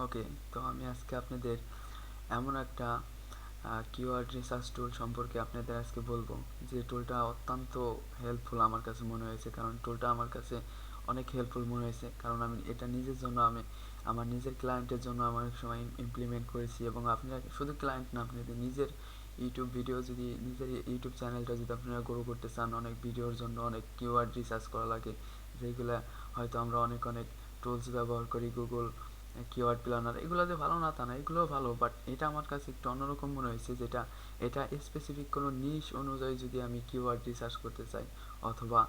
ওকে, তো আমি আজকে আপনাদের এমন একটা কিওয়ার্ড রিসার্চ টুল সম্পর্কে আপনাদের আজকে বলবো, যে টুলটা অত্যন্ত হেল্পফুল আমার কাছে মনে হয়েছে। কারণ টুলটা আমার কাছে অনেক হেল্পফুল মনে হয়েছে, কারণ আমি এটা নিজের জন্য, আমি আমার নিজের ক্লায়েন্টের জন্য আমি অনেক সময় ইমপ্লিমেন্ট করেছি। এবং আপনারা শুধু ক্লায়েন্ট না, আপনাদের নিজের ইউটিউব ভিডিও যদি, নিজের ইউটিউব চ্যানেলটা যদি আপনারা গ্রো করতে চান, অনেক ভিডিওর জন্য অনেক কিওয়ার্ড রিসার্চ করা লাগে, যেগুলো হয়তো আমরা অনেক অনেক টুলস ব্যবহার করি, গুগল কিওয়ার্ড প্ল্যানার। এগুলো যে ভালো না তা না, এগুলোও ভালো, বাট এটা আমার কাছে একটু অন্যরকম মনে হয়েছে। যেটা এটা স্পেসিফিক কোনো নিশ অনুযায়ী যদি আমি কিওয়ার্ড রিসার্চ করতে চাই, অথবা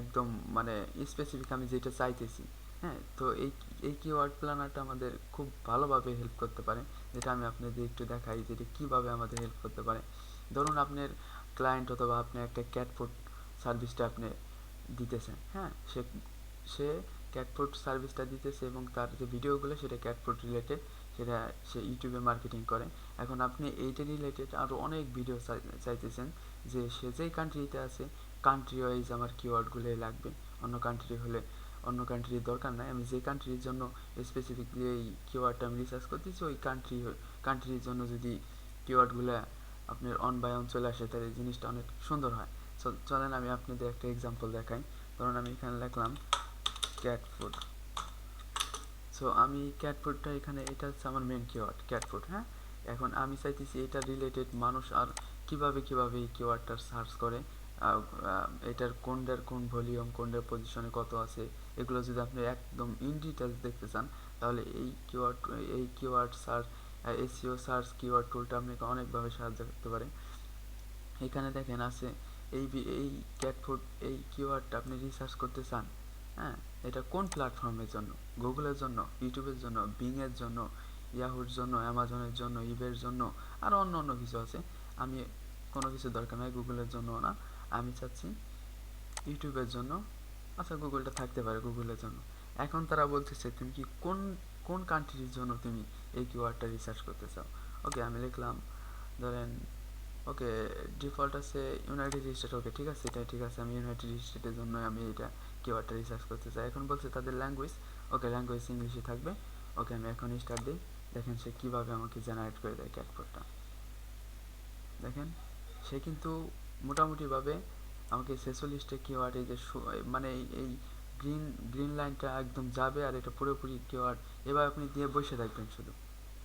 একদম মানে স্পেসিফিক আমি যেটা চাইতেছি, হ্যাঁ, তো এই কিওয়ার্ড প্ল্যানারটা আমাদের খুব ভালোভাবে হেল্প করতে পারে। যেটা আমি আপনাদের একটু দেখাই, যেটা কীভাবে আমাদের হেল্প করতে পারে। ধরুন আপনার ক্লায়েন্ট অথবা আপনি একটা ক্যাট ফুড সার্ভিসটা আপনি দিতেছেন, হ্যাঁ, সে সে ক্যাট ফুড সার্ভিসটা দিতেছে এবং তার যে ভিডিওগুলো সেটা ক্যাট ফুড রিলেটেড, সেটা সে ইউটিউবে মার্কেটিং করে। এখন আপনি এইটা রিলেটেড আরও অনেক ভিডিও চাইতেছেন, যে সে যেই কান্ট্রিতে আছে কান্ট্রি ওয়াইজ আমার কিওয়ার্ডগুলোই লাগবে। অন্য কান্ট্রি হলে অন্য কান্ট্রির দরকার নাই, আমি যে কান্ট্রির জন্য স্পেসিফিকলি এই কিওয়ার্ডটা আমি রিসার্চ করতেছি, ওই কান্ট্রির জন্য যদি কিওয়ার্ডগুলো আপনার অন বাই অন চলে আসে, তাহলে জিনিসটা অনেক সুন্দর হয়। চলেন আমি আপনাদের একটা এক্সাম্পল দেখাই। ধরুন আমি এখানে লিখলাম ক্যাট ফুড। সো আমি ক্যাট ফুডটা এখানে, এটা হচ্ছে আমার মেন কিওয়ার্ড ক্যাট ফুড, হ্যাঁ। এখন আমি চাইতেছি এটা রিলেটেড মানুষ আর কিভাবে এই কিওয়ার্ডটার সার্চ করে, এটার কোনটার কোন ভলিউম, কোনটার পজিশনে কত আছে, এগুলো যদি আপনি একদম ইন ডিটেলস দেখতে চান, তাহলে এই keyword search, SEO search keyword টুলটা আপনাকে অনেকভাবে সাহায্য করতে পারে। এখানে দেখেন আছে এই ক্যাট ফুড, এই কিওয়ার্ডটা আপনি রিসার্চ করতে চান, হ্যাঁ, এটা কোন প্ল্যাটফর্মের জন্য? গুগলের জন্য, ইউটিউবের জন্য, বিংয়ের জন্য, ইয়াহুর জন্য, অ্যামাজনের জন্য, ইবের জন্য, আর অন্য অন্য কিছু আছে। আমি কোনো কিছু দরকার নাই গুগলের জন্য না, আমি চাচ্ছি ইউটিউবের জন্য। আচ্ছা, গুগলটা থাকতে পারে গুগলের জন্য। এখন তারা বলতেছে তুমি কি কোন কোন কান্ট্রির জন্য তুমি এই কিওয়ার্ডটা রিসার্চ করতে চাও। ওকে, আমি লিখলাম ধরেন, ওকে, ডিফল্ট আছে ইউনাইটেড স্টেট। ওকে, ঠিক আছে, এটা ঠিক আছে, আমি ইউনাইটেড স্টেটের জন্য আমি এটা কিওয়ার্ডটা রিসার্চ করতে চাই। এখন বলছে তাদের ল্যাঙ্গুয়েজ, ওকে, ল্যাঙ্গুয়েজ ইংলিশে থাকবে। ওকে, আমি এখন স্টার্ট দিই। দেখেন সে কীভাবে আমাকে জেনারেট করে দেয় ক্যাটফোর্ডটা। দেখেন সে কিন্তু মোটামুটিভাবে আমাকে 46টা কিওয়ার্ড, এই যে মানে এই গ্রিন গ্রিন লাইনটা একদম যাবে, আর এটা পুরোপুরি কিওয়ার্ড এবার আপনি দিয়ে বসে থাকবেন শুধু,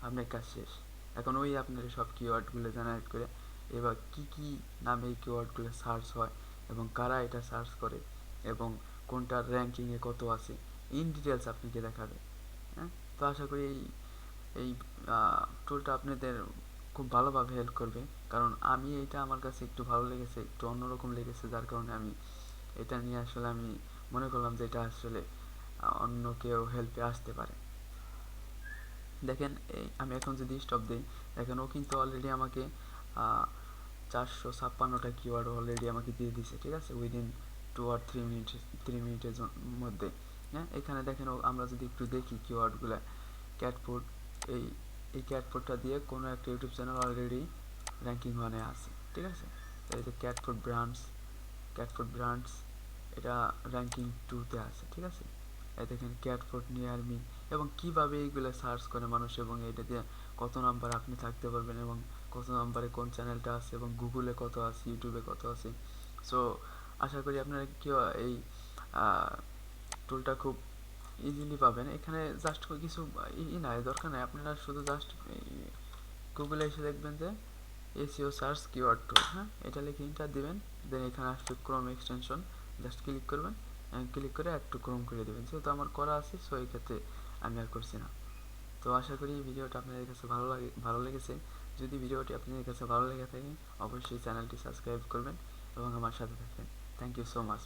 আপনার কাজ শেষ। এখন ওই আপনার সব কিওয়ার্ডগুলো জেনারেট করে, এবার কি কি নামে এই কিওয়ার্ডগুলো সার্চ হয় এবং কারা এটা সার্চ করে এবং কোনটার র্যাঙ্কিংয়ে কত আছে, ইন ডিটেলস আপনাকে দেখাবে, হ্যাঁ। তো আশা করি এই টুলটা আপনাদের খুব ভালোভাবে হেল্প করবে। কারণ আমি এটা, আমার কাছে একটু ভালো লেগেছে, একটু অন্যরকম লেগেছে, যার কারণে আমি এটা নিয়ে আসলে আমি মনে করলাম যে এটা আসলে অন্য কেউ হেল্পে আসতে পারে। দেখেন এই আমি এখন যদি স্টপ দিই, দেখেন ও কিন্তু অলরেডি আমাকে 456টা কিওয়ার্ড অলরেডি আমাকে দিয়ে দিছে, ঠিক আছে, উইদিন 2 আর 3 মিনিটের মধ্যে, হ্যাঁ। এখানে দেখেন আমরা যদি একটু দেখি কিওয়ার্ডগুলো, ক্যাট ফুড, এই এই ক্যাট ফুডটা দিয়ে কোনো একটা ইউটিউব চ্যানেল অলরেডি র্যাঙ্কিং ওয়ানে আছে, ঠিক আছে। এই যে ক্যাট ফুড ব্র্যান্ডস এটা র্যাঙ্কিং 2-তে আছে, ঠিক আছে। এই দেখেন ক্যাট ফুড নিয়ার মি, এবং কিভাবে এইগুলো সার্চ করে মানুষ, এবং এটা দিয়ে কত নাম্বার আপনি থাকতে পারবেন, এবং কত নাম্বারে কোন চ্যানেলটা আছে, এবং গুগলে কত আছে, ইউটিউবে কত আছে। সো আশা করি আপনারা কেউ এই টুলটা খুব ইজিলি পাবেন। এখানে জাস্ট কিছু নাই, দরকার নাই, আপনারা শুধু জাস্ট গুগলে এসে দেখবেন যে এসইও সার্চ কিওয়ার্ড টুল, হ্যাঁ, এটা লিখে ইন্টার দিবেন। দেন এখানে আসবে ক্রোম এক্সটেনশন, জাস্ট ক্লিক করবেন, ক্লিক করে একটু ক্রোম করে দেবেন। যেহেতু আমার করা আছে, সো এই ক্ষেত্রে আমি আর করছি না। তো আশা করি ভিডিওটা আপনাদের কাছে ভালো লেগেছে। যদি ভিডিওটি আপনাদের কাছে ভালো লেগে থাকে, অবশ্যই চ্যানেলটি সাবস্ক্রাইব করবেন এবং আমার সাথে থাকবেন। Thank you so much.